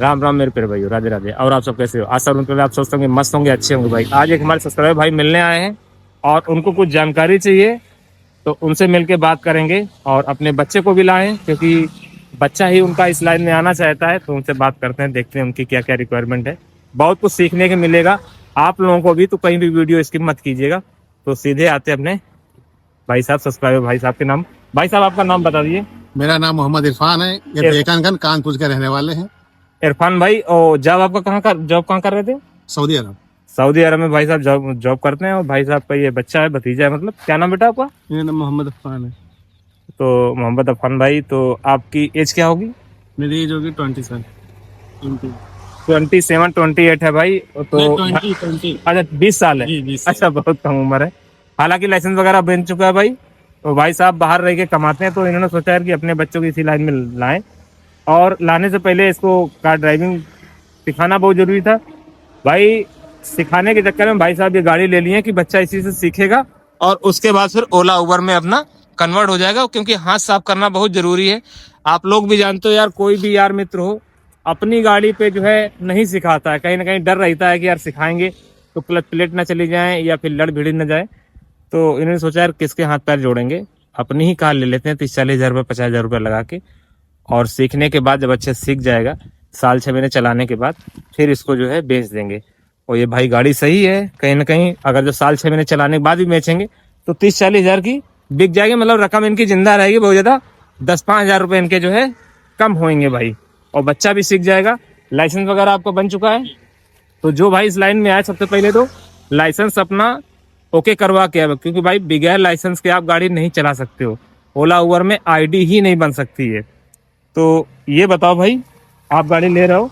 राम राम मेरे प्यारे भाई, राधे राधे। और आप सब कैसे हो? आशा उनके आप स्वस्थ होंगे, मस्त होंगे, अच्छे होंगे भाई। आज एक हमारे सब्सक्राइबर भाई मिलने आए हैं और उनको कुछ जानकारी चाहिए, तो उनसे मिलके बात करेंगे। और अपने बच्चे को भी लाएं क्योंकि बच्चा ही उनका इस लाइन में आना चाहता है, तो उनसे बात करते हैं, देखते हैं उनकी क्या क्या रिक्वायरमेंट है। बहुत कुछ सीखने को मिलेगा आप लोगों को भी, तो कहीं भी वीडियो स्किप मत कीजिएगा। तो सीधे आते हैं अपने भाई साहब, सब्सक्राइबर भाई साहब के नाम। भाई साहब आपका नाम बता दीजिए। मेरा नाम मोहम्मद इरफान है। ये बेकानगंज कानपुर के रहने वाले हैं। इरफान भाई, और जॉब आपका जॉब कहाँ कर रहे थे? सऊदी अरब। सऊदी अरब में भाई साहब जॉब करते हैं। और भाई साहब का ये बच्चा है, भतीजा है मतलब। क्या नाम बेटा आपका? मेरा नाम मोहम्मद इरफान है। तो मोहम्मद अफान भाई, तो आपकी एज क्या होगी? मेरी एज होगी 27। 27 28 है भाई। तो 20। अच्छा 20 साल है। जी 20। अच्छा, बहुत कम उम्र है। हालांकि लाइसेंस वगैरह बन चुका है भाई। तो भाई साहब बाहर रह के कमाते हैं, तो इन्होंने सोचा है कि अपने बच्चों को इसी लाइन में लाएं। और लाने से पहले इसको कार ड्राइविंग सिखाना बहुत जरूरी था भाई। सिखाने के चक्कर में भाई साहब ये गाड़ी ले लिए कि बच्चा इसी से सीखेगा और उसके बाद फिर ओला उबर में अपना कन्वर्ट हो जाएगा, क्योंकि हाथ साफ करना बहुत जरूरी है। आप लोग भी जानते हो यार, कोई भी यार मित्र हो अपनी गाड़ी पे जो है नहीं सिखाता है, कहीं ना कहीं डर रहता है कि यार सिखाएंगे तो क्लच प्लेट ना चली जाए या फिर लड़ भिड़ ना जाए। तो इन्होंने सोचा यार किसके हाथ पैर जोड़ेंगे, अपनी ही कार ले लेते हैं 30-40 हज़ार रुपये 50 हज़ार रुपये लगा के। और सीखने के बाद जब अच्छे सीख जाएगा, साल 6 महीने चलाने के बाद फिर इसको जो है बेच देंगे। और ये भाई गाड़ी सही है, कहीं ना कहीं अगर जो साल 6 महीने चलाने के बाद भी बेचेंगे तो 30-40 हज़ार की बिक जाएगी। मतलब रकम इनकी जिंदा रहेगी बहुत ज़्यादा, 10-5 हज़ार रुपये इनके जो है कम होंगे भाई। और बच्चा भी सीख जाएगा। लाइसेंस वगैरह आपका बन चुका है। तो जो भाई इस लाइन में आए, सबसे पहले तो लाइसेंस अपना ओके करवा के आए, क्योंकि भाई बगैर लाइसेंस के आप गाड़ी नहीं चला सकते हो। ओला उबर में आईडी ही नहीं बन सकती है। तो ये बताओ भाई, आप गाड़ी ले रहे हो,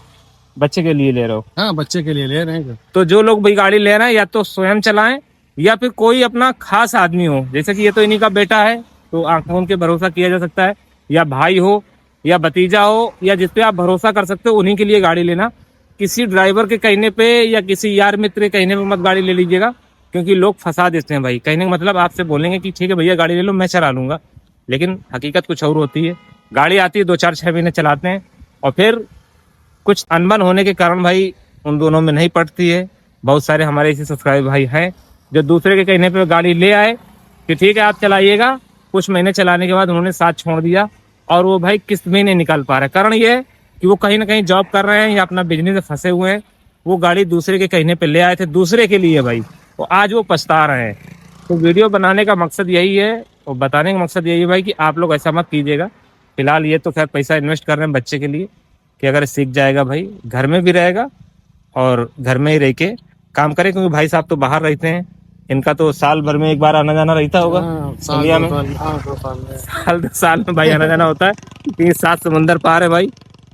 बच्चे के लिए ले रहे हो? हाँ, बच्चे के लिए ले रहे हैं। तो जो लोग भाई गाड़ी ले रहे हैं, या तो स्वयं चलाएं या फिर कोई अपना खास आदमी हो, जैसे कि ये तो इन्हीं का बेटा है तो आंखों उनके भरोसा किया जा सकता है, या भाई हो या भतीजा हो, या जिसपे आप भरोसा कर सकते हो, उन्हीं के लिए गाड़ी लेना। किसी ड्राइवर के कहने पे या किसी यार मित्र के कहने पे मत गाड़ी ले लीजिएगा, क्योंकि लोग फंसा देते हैं भाई। कहने का मतलब आपसे बोलेंगे कि ठीक है भैया गाड़ी ले लो, मैं चला लूंगा, लेकिन हकीकत कुछ और होती है। गाड़ी आती है 2-4-6 महीने चलाते हैं और फिर कुछ अनबन होने के कारण भाई उन दोनों में नहीं पड़ती है। बहुत सारे हमारे ऐसे सब्सक्राइबर भाई हैं जो दूसरे के कहने पे गाड़ी ले आए कि ठीक है आप चलाइएगा, कुछ महीने चलाने के बाद उन्होंने साथ छोड़ दिया और वो भाई किस्त में नहीं निकाल पा रहे। कारण ये है कि वो कहीं ना कहीं जॉब कर रहे हैं या अपना बिजनेस में फंसे हुए हैं। वो गाड़ी दूसरे के कहने पे ले आए थे, दूसरे के लिए भाई, तो आज वो पछता रहे हैं। तो वीडियो बनाने का मकसद यही है और बताने का मकसद यही है भाई कि आप लोग ऐसा मत कीजिएगा। फिलहाल ये तो खैर पैसा इन्वेस्ट कर रहे हैं बच्चे के लिए कि अगर सीख जाएगा भाई, घर में भी रहेगा और घर में ही रह के काम करे, क्योंकि भाई साहब तो बाहर रहते हैं। इनका तो साल भर में एक बार आना जाना रहता होगा इंडिया में। साल में भाई आना जाना होता है, क्योंकि 7 समंदर पार है भाई,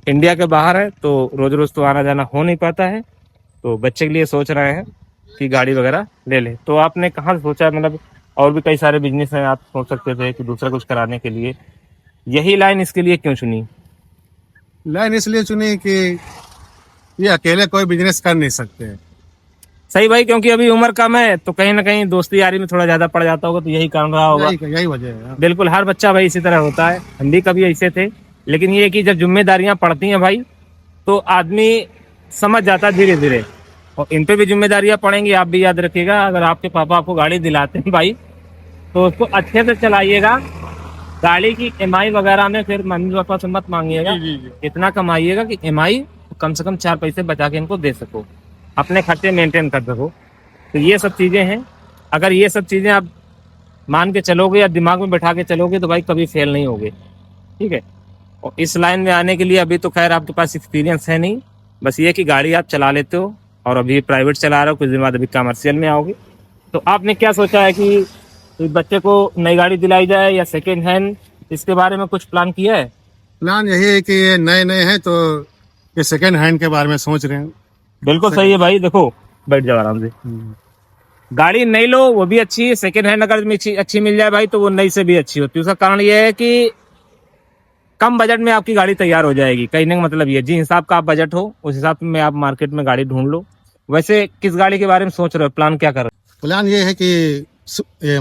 इंडिया के बाहर है, तो रोज रोज तो आना जाना हो नहीं पाता है। तो बच्चे के लिए सोच रहे हैं कि गाड़ी वगैरह ले ले। तो आपने कहाँ से सोचा? मतलब और भी कई सारे बिजनेस हैं, आप सोच सकते थे कि दूसरा कुछ कराने के लिए। यही लाइन इसके लिए क्यों चुनी? लाइन इसलिए चुनी कि ये अकेले कोई बिजनेस कर नहीं सकते। सही भाई, क्योंकि अभी उम्र कम है तो कहीं ना कहीं दोस्ती यारी में थोड़ा ज्यादा पड़ जाता होगा, तो यही कारण रहा होगा। यही वजह है। बिल्कुल, हर बच्चा भाई इसी तरह होता है, हम भी कभी ऐसे थे। लेकिन ये कि जब जिम्मेदारियां पड़ती हैं भाई, तो आदमी समझ जाता है धीरे धीरे। और इन पे भी जिम्मेदारियां पड़ेंगी, आप भी याद रखिएगा। अगर आपके पापा आपको गाड़ी दिलाते हैं भाई, तो उसको अच्छे से चलाइएगा। गाड़ी की EMI वगैरह में फिर मम्मी पापा से मत मांगिएगा। इतना कमाइएगा कि EMI कम से कम 4 पैसे बचा के इनको दे सको, अपने खर्चे मेंटेन कर सको। तो ये सब चीज़ें हैं। अगर ये सब चीज़ें आप मान के चलोगे या दिमाग में बैठा के चलोगे तो भाई कभी फेल नहीं होगे, ठीक है। और इस लाइन में आने के लिए अभी तो खैर आपके पास एक्सपीरियंस है नहीं, बस ये कि गाड़ी आप चला लेते हो और अभी प्राइवेट चला रहे हो, कुछ दिन बाद अभी कमर्शियल में आओगे। तो आपने क्या सोचा है कि बच्चे को नई गाड़ी दिलाई जाए या सेकेंड हैंड, इसके बारे में कुछ प्लान किया है? प्लान यही है कि ये नए नए हैं तो ये सेकेंड हैंड के बारे में सोच रहे हैं। बिल्कुल सही है भाई। देखो, बैठ जाओ आराम से। गाड़ी नई लो वो भी अच्छी है, सेकेंड हैंड अगर अच्छी मिल जाए भाई तो वो नई से भी अच्छी होती है। उसका कारण ये है कि कम बजट में आपकी गाड़ी तैयार हो जाएगी। कहने का मतलब ये, जिस हिसाब का आप बजट हो उस हिसाब में आप मार्केट में गाड़ी ढूंढ लो। वैसे किस गाड़ी के बारे में सोच रहे हो, प्लान क्या कर रहे प्लान ये है कि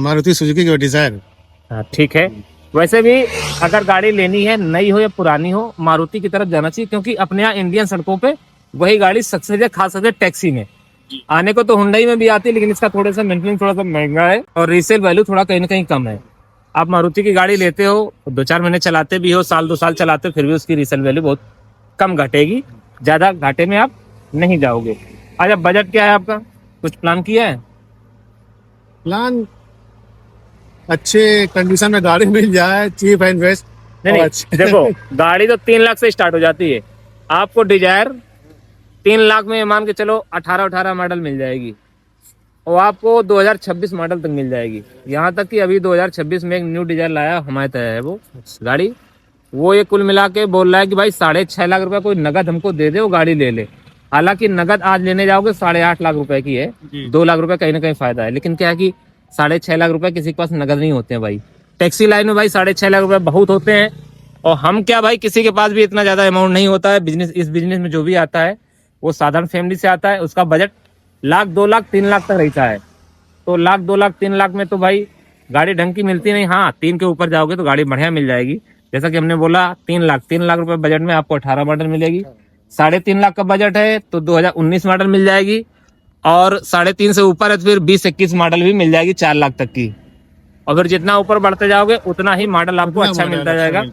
मारुति सुजुकी की डिजायर। हो? ठीक है। वैसे भी अगर गाड़ी लेनी है, नई हो या पुरानी हो, मारुति की तरफ जाना चाहिए, क्योंकि अपने यहाँ इंडियन सड़कों पे वही गाड़ी सक्सेस है, खास करके टैक्सी में। आने को तो हुंडई में भी आती है, लेकिन इसका थोड़ा सा मेंटेनेंस थोड़ा सा महंगा है और रीसेल वैल्यू थोड़ा कहीं ना कहीं कम है। आप मारुति की गाड़ी लेते हो, 2-4 महीने चलाते भी हो, साल 2 साल चलाते हो, फिर भी उसकी रीसेल वैल्यू बहुत कम घटेगी, ज्यादा घाटे में आप नहीं जाओगे। अच्छा, बजट क्या है आपका, कुछ प्लान किया है? प्लान अच्छे कंडीशन में गाड़ी मिल जाए, चीप एंड बेस्ट। नहीं देखो, गाड़ी तो 3 लाख से स्टार्ट हो जाती है। आपको डिजायर 3 लाख में मान के चलो 18 मॉडल मिल जाएगी, और आपको 2026 मॉडल तक मिल जाएगी। यहाँ तक कि अभी 2026 में एक न्यू डिजायर लाया हमारे तय है वो गाड़ी, वो ये कुल मिला के बोल रहा है कि भाई 6.5 लाख रुपए कोई नगद हमको दे दे, वो गाड़ी ले ले। हालांकि नगद आज लेने जाओगे 8.5 लाख रुपए की है, 2 लाख रुपए कहीं ना कहीं फायदा है। लेकिन क्या है कि 6.5 लाख रुपए किसी के पास नगद नहीं होते हैं भाई। टैक्सी लाइन में भाई 6.5 लाख रुपए बहुत होते हैं, और हम क्या भाई, किसी के पास भी इतना ज्यादा अमाउंट नहीं होता है। बिजनेस, इस बिजनेस में जो भी आता है वो साधारण फैमिली से आता है, उसका बजट 1 लाख 2 लाख 3 लाख तक रहता है। तो 1 लाख 2 लाख 3 लाख में तो भाई गाड़ी ढंग की मिलती नहीं। हाँ, 3 के ऊपर जाओगे तो गाड़ी बढ़िया मिल जाएगी। जैसा कि हमने बोला 3 लाख रुपए बजट में आपको 18 मॉडल मिलेगी। 3.5 लाख का बजट है तो 2019 मॉडल मिल जाएगी, और 3.5 से ऊपर है तो फिर 20-21 मॉडल भी मिल जाएगी 4 लाख तक की। अगर जितना ऊपर बढ़ते जाओगे उतना ही मॉडल आपको अच्छा मिलता जाएगा।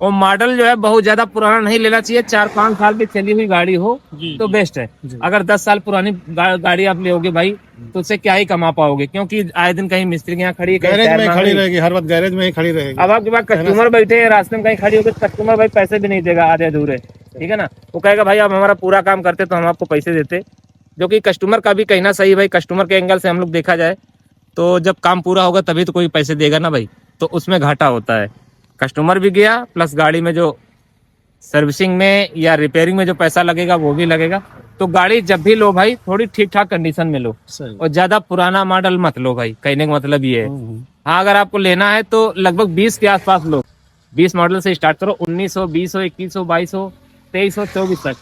और मॉडल जो है बहुत ज्यादा पुराना नहीं लेना चाहिए, 4-5 साल की चली हुई गाड़ी हो तो बेस्ट है। अगर 10 साल पुरानी गाड़ी आप लोगे भाई तो उससे क्या ही कमा पाओगे, क्योंकि आए दिन कहीं मिस्त्री के यहाँ खड़ी, गैरेज में खड़ी रहेगी, हर वक्त गैरेज में ही खड़ी रहेगी। अब आपके पास कस्टमर बैठे हैं, रास्ते में कहीं खड़ी होगी, कस्टमर भाई पैसे भी नहीं देगा आधे अधूरे, ठीक है ना। वो कहेगा भाई आप हमारा पूरा काम करते तो हम आपको पैसे देते, जो कि कस्टमर का भी कहना सही भाई। कस्टमर के एंगल से हम लोग देखा जाए तो जब काम पूरा होगा तभी तो कोई पैसे देगा ना भाई, तो उसमें घाटा होता है। कस्टमर भी गया, प्लस गाड़ी में जो सर्विसिंग में या रिपेयरिंग में जो पैसा लगेगा वो भी लगेगा। तो गाड़ी जब भी लो भाई थोड़ी ठीक ठाक कंडीशन में लो, और ज्यादा पुराना मॉडल मत लो भाई, कहने का मतलब ये है। हाँ, अगर आपको लेना है तो लगभग 20 के आसपास लो, 20 मॉडल से स्टार्ट करो, 19 हो, 20 हो, 21 हो, 22 हो, 23 हो, 24 तक,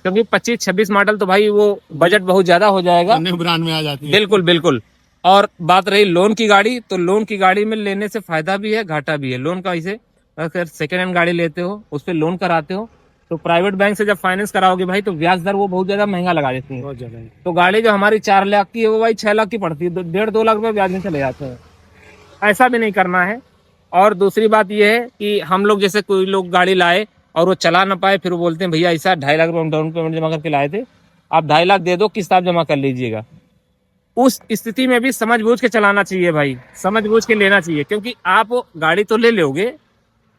क्योंकि 25-26 मॉडल तो भाई वो बजट बहुत ज्यादा हो जाएगा, न्यू ब्रांड में आ जाती है। बिल्कुल बिल्कुल। और बात रही लोन की गाड़ी, तो लोन की गाड़ी में लेने से फायदा भी है, घाटा भी है। लोन का इसे अगर सेकेंड हैंड गाड़ी लेते हो, उस पर लोन कराते हो, तो प्राइवेट बैंक से जब फाइनेंस कराओगे भाई तो ब्याज दर वो बहुत ज्यादा महंगा लगा देती है। तो गाड़ी जो हमारी 4 लाख की है वो भाई 6 लाख की पड़ती है, 1.5-2 लाख रुपए ब्याज में चले जाते हैं। ऐसा भी नहीं करना है। और दूसरी बात यह है कि हम लोग जैसे कोई लोग गाड़ी लाए और वो चला ना पाए, फिर वो बोलते हैं भैया ऐसा 2.5 लाख रुपए डाउन पेमेंट जमा करके लाए थे, आप 2.5 लाख दे दो, किस्त आप जमा कर लीजिएगा। उस स्थिति में भी समझ बूझ के चलाना चाहिए भाई, समझ बूझ के लेना चाहिए, क्योंकि आप गाड़ी तो ले लोगे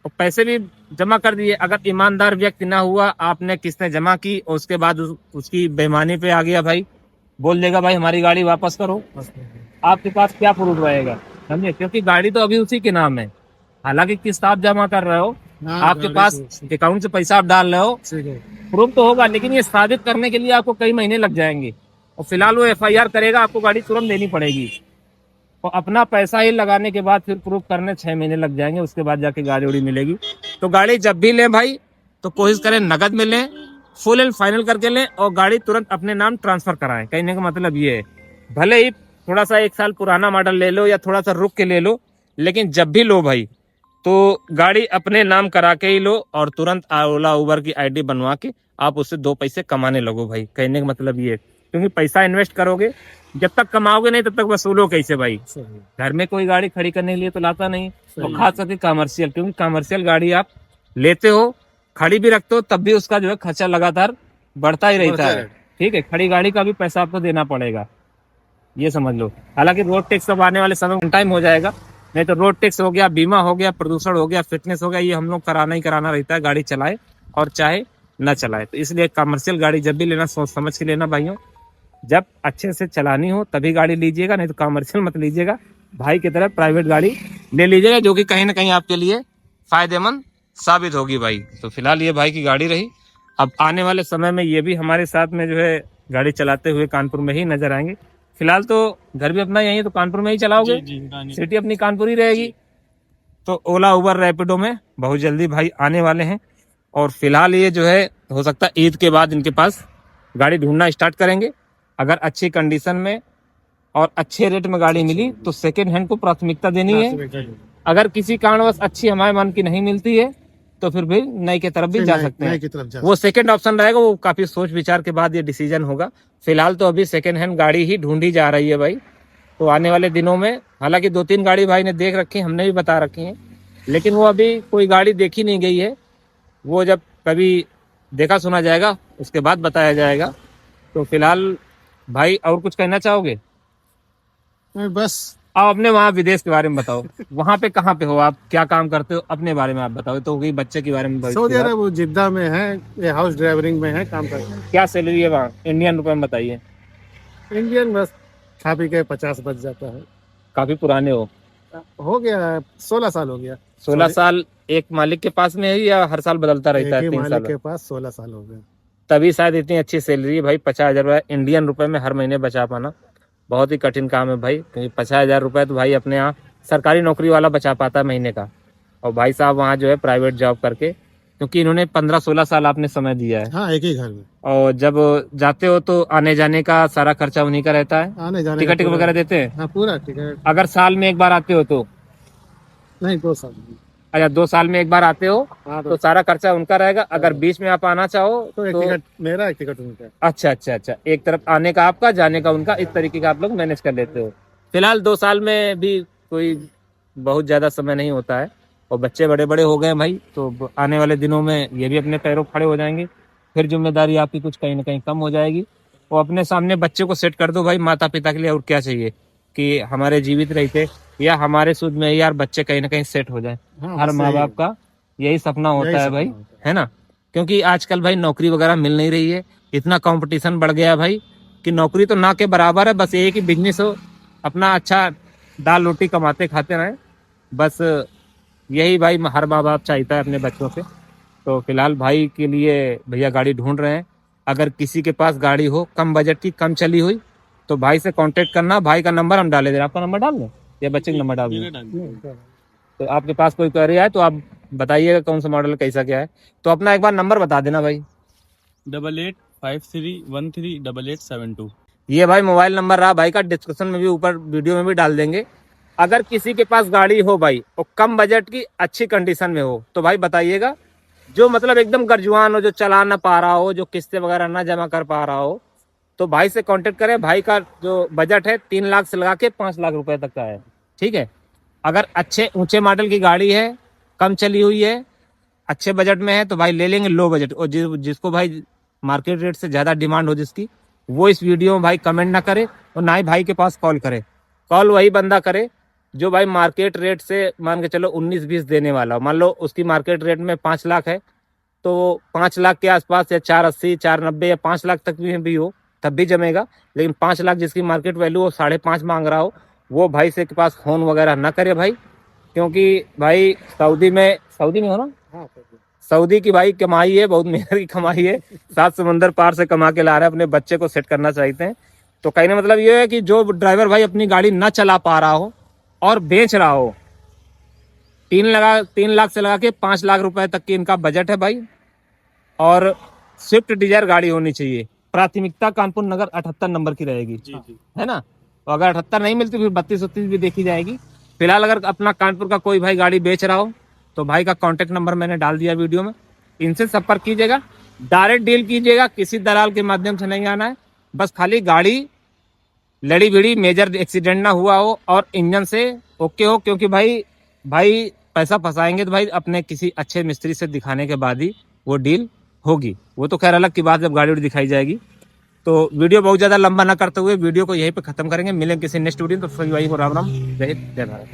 और पैसे भी जमा कर दिए, अगर ईमानदार व्यक्ति ना हुआ, आपने किस्तें जमा की और उसके बाद उसकी बेईमानी पे आ गया भाई, बोल देगा भाई हमारी गाड़ी वापस करो, आपके पास क्या प्रूफ रहेगा, समझे। क्योंकि गाड़ी तो अभी उसी के नाम है, हालांकि किस्त आप जमा कर रहे हो, आपके पास अकाउंट से पैसा आप डाल रहे हो, प्रूफ तो होगा, लेकिन ये साबित करने के लिए आपको कई महीने लग जाएंगे। और फिलहाल वो FIR करेगा, आपको गाड़ी तुरंत देनी पड़ेगी, और अपना पैसा ही लगाने के बाद फिर प्रूफ करने 6 महीने लग जाएंगे, उसके बाद जाके गाड़ी उड़ी मिलेगी। तो गाड़ी जब भी लें भाई तो कोशिश करें नगद में लें, फुल एंड फाइनल करके लें, और गाड़ी तुरंत अपने नाम ट्रांसफर कराएं। कहने का मतलब ये है, भले ही थोड़ा सा 1 साल पुराना मॉडल ले लो या थोड़ा सा रुक के ले लो, लेकिन जब भी लो भाई तो गाड़ी अपने नाम करा के ही लो, और तुरंत ओला उबर की ID बनवा के आप उससे 2 पैसे कमाने लगो भाई। कहने का मतलब ये है, क्योंकि पैसा इन्वेस्ट करोगे, जब तक कमाओगे नहीं तब तक वसूलो कैसे भाई। घर में कोई गाड़ी खड़ी करने के लिए तो लाता नहीं, और खास करके कमर्शियल, क्योंकि कमर्शियल गाड़ी आप लेते हो, खड़ी भी रखते हो, तब भी उसका जो है खर्चा लगातार बढ़ता ही रहता है, ठीक है। खड़ी गाड़ी का भी पैसा आपको देना पड़ेगा, ये समझ लो। हालांकि रोड टैक्स अब आने वाले समय में टाइम हो जाएगा, नहीं तो रोड टैक्स हो गया, बीमा हो गया, प्रदूषण हो गया, फिटनेस हो गया, ये हम लोग कराना ही कराना रहता है, गाड़ी चलाए और चाहे न चलाए। तो इसलिए कमर्शियल गाड़ी जब भी लेना सोच समझ के लेना भाइयों, जब अच्छे से चलानी हो तभी गाड़ी लीजिएगा, नहीं तो कमर्शियल मत लीजिएगा, भाई की तरह प्राइवेट गाड़ी ले लीजिएगा, जो कि कहीं ना कहीं आपके लिए फायदेमंद साबित होगी भाई। तो फिलहाल ये भाई की गाड़ी रही। अब आने वाले समय में ये भी हमारे साथ में जो है गाड़ी चलाते हुए कानपुर में ही नजर आएंगे। फिलहाल तो घर भी अपना यही है, तो कानपुर में ही चलाओगे, सिटी अपनी कानपुर ही रहेगी। तो ओला उबर रैपिडो में बहुत जल्दी भाई आने वाले हैं, और फिलहाल ये जो है हो सकता है ईद के बाद इनके पास गाड़ी ढूंढना स्टार्ट करेंगे। अगर अच्छी कंडीशन में और अच्छे रेट में गाड़ी मिली तो सेकेंड हैंड को प्राथमिकता देनी है, अगर किसी कारणवश अच्छी हमारे मन की नहीं मिलती है तो फिर भी नई की तरफ भी फिर जा नए- सकते नए हैं। की तरफ जा वो सेकंड ऑप्शन रहेगा, वो काफी सोच विचार के बाद ये डिसीजन होगा। फिलहाल तो अभी सेकंड हैंड गाड़ी ही ढूंढी जा रही है भाई। तो आने वाले दिनों में, हालांकि 2-3 गाड़ी भाई ने देख रखी है, हमने भी बता रखी है, लेकिन वो अभी कोई गाड़ी देखी नहीं गई है। वो जब कभी देखा सुना जाएगा उसके बाद बताया जाएगा। तो फिलहाल भाई और कुछ कहना चाहोगे? मैं बस आप अपने वहाँ विदेश के बारे में बताओ। वहाँ पे कहाँ पे हो आप, क्या काम करते हो, अपने बारे में आप बताओ। तो कोई बच्चे के बारे में भविष्य सऊदी की बात। अरब वो जिद्दा में है, ये हाउस ड्राइवरिंग में है, काम करते हैं। क्या सैलरी है वहाँ इंडियन रुपए में बताइए? इंडियन बस खा पी के 50 बच जाता है। काफी पुराने हो गया 16 साल हो गया। 16 साल एक मालिक के पास में है या हर साल बदलता रहता एक है? ही 3 मालिक साल के पास 16 साल हो गए। तभी शायद इतनी अच्छी सैलरी है भाई। 50,000 रुपये इंडियन रुपए में हर महीने बचा पाना बहुत ही कठिन काम है भाई, क्योंकि 50,000 रुपये तो भाई अपने यहाँ सरकारी नौकरी वाला बचा पाता है महीने का। और भाई साहब वहाँ जो है प्राइवेट जॉब करके, क्योंकि इन्होंने 15-16 साल आपने समय दिया है, हाँ, एक ही घर में और जब जाते हो तो आने जाने का सारा खर्चा उन्हीं का रहता है। आने जाने का टिकट पूरा- वगैरह देते हैं? हाँ, पूरा टिकट। अगर साल में एक बार आते हो तो? नहीं, 2 साल। अच्छा, 2 साल में एक बार आते हो हाँ, तो सारा खर्चा उनका रहेगा। अगर बीच में आप आना चाहो तो एक तो टिकट मेरा, एक टिकट उनका। अच्छा अच्छा अच्छा, एक तरफ आने का आपका, जाने का उनका, इस तरीके का आप लोग मैनेज कर लेते हो। फिलहाल 2 साल में भी कोई बहुत ज्यादा समय नहीं होता है, और बच्चे बड़े बड़े हो गए हैं भाई, तो आने वाले दिनों में ये भी अपने पैरों पर खड़े हो जाएंगे। फिर जिम्मेदारी आपकी कुछ कहीं ना कहीं कम हो जाएगी। और अपने सामने बच्चे को सेट कर दो भाई, माता पिता के लिए और क्या चाहिए कि हमारे जीवित रहते या हमारे सूद में यार बच्चे कहीं ना कहीं सेट हो जाए। हाँ, हर बस माँ यही बाप है। का यही सपना होता यही है सपना भाई, होता है ना? क्योंकि आजकल भाई नौकरी वगैरह मिल नहीं रही है, इतना कंपटीशन बढ़ गया है भाई कि नौकरी तो ना के बराबर है। बस ये है कि बिजनेस हो, अपना अच्छा दाल रोटी कमाते खाते रहें, बस यही भाई हर माँ बाप चाहता है अपने बच्चों से। तो फिलहाल भाई के लिए भैया गाड़ी ढूंढ रहे हैं। अगर किसी के पास गाड़ी हो कम बजट की, कम चली हुई, तो भाई से कांटेक्ट करना। भाई का नंबर हम डाले दे रहे हैं, आपका नंबर डाल दें या बच्चे का नंबर डाल दें? तो आपके पास कोई क्वेरी आए तो आप बताइएगा कौन सा मॉडल कैसा क्या है। तो अपना एक बार नंबर बता देना भाई। 8853138872। ये भाई मोबाइल नंबर रहा भाई का, डिस्क्रिप्शन में भी ऊपर वीडियो में भी डाल देंगे। अगर किसी के पास गाड़ी हो भाई और कम बजट की अच्छी कंडीशन में हो तो भाई बताइएगा। जो मतलब एकदम गर्जुआन हो, जो चला ना पा रहा हो, जो किस्तें वगैरह ना जमा कर पा रहा हो, तो भाई से कांटेक्ट करें। भाई का जो बजट है 3 लाख से लगा के 5 लाख रुपए तक का है, ठीक है। अगर अच्छे ऊंचे मॉडल की गाड़ी है, कम चली हुई है, अच्छे बजट में है, तो भाई ले लेंगे लो बजट। और जिसको भाई मार्केट रेट से ज्यादा डिमांड हो जिसकी, वो इस वीडियो में भाई कमेंट ना करे और ना ही भाई के पास कॉल करे। कॉल वही बंदा करे जो भाई मार्केट रेट से मान के चलो 19-20 देने वाला हो। मान लो उसकी मार्केट रेट में 5 लाख है, तो 5 लाख के आसपास या 480, 490 या 5 लाख तक भी हो तब भी जमेगा। लेकिन 5 लाख जिसकी मार्केट वैल्यू हो 5.5 मांग रहा हो, वो भाई से के पास फोन वगैरह ना करे भाई। क्योंकि भाई सऊदी में हो ना, हाँ, सऊदी की भाई कमाई है, बहुत मेहनत की कमाई है। 7 समंदर पार से कमा के ला रहे हैं, अपने बच्चे को सेट करना चाहते हैं। तो कहने मतलब ये है कि जो ड्राइवर भाई अपनी गाड़ी ना चला पा रहा हो और बेच रहा हो, 3 लाख से लगा के 5 लाख रुपए तक की इनका बजट है भाई। और स्विफ्ट डिजायर गाड़ी होनी चाहिए। प्राथमिकता कानपुर नगर 78 नंबर की रहेगी, है ना? तो अगर 78 नहीं मिलती फिर 32-33 भी देखी जाएगी। फिलहाल अगर अपना कानपुर का कोई भाई गाड़ी बेच रहा हो तो भाई का कांटेक्ट नंबर मैंने डाल दिया वीडियो में, इनसे संपर्क कीजिएगा। डायरेक्ट डील कीजिएगा, किसी दलाल के माध्यम से नहीं आना है। बस खाली गाड़ी लड़ी भिड़ी, मेजर एक्सीडेंट ना हुआ हो और इंजन से ओके हो। क्योंकि भाई पैसा फंसाएंगे तो भाई अपने किसी अच्छे मिस्त्री से दिखाने के बाद ही वो डील होगी। वो तो खैर अलग की बात, जब गाड़ी उड़ी दिखाई जाएगी। तो वीडियो बहुत ज्यादा लंबा ना करते हुए वीडियो को यहीं पे खत्म करेंगे। मिलेंगे किसी नेक्स्ट वीडियो, तो सभी भाई को राम राम, जय हिंद, जय भारत।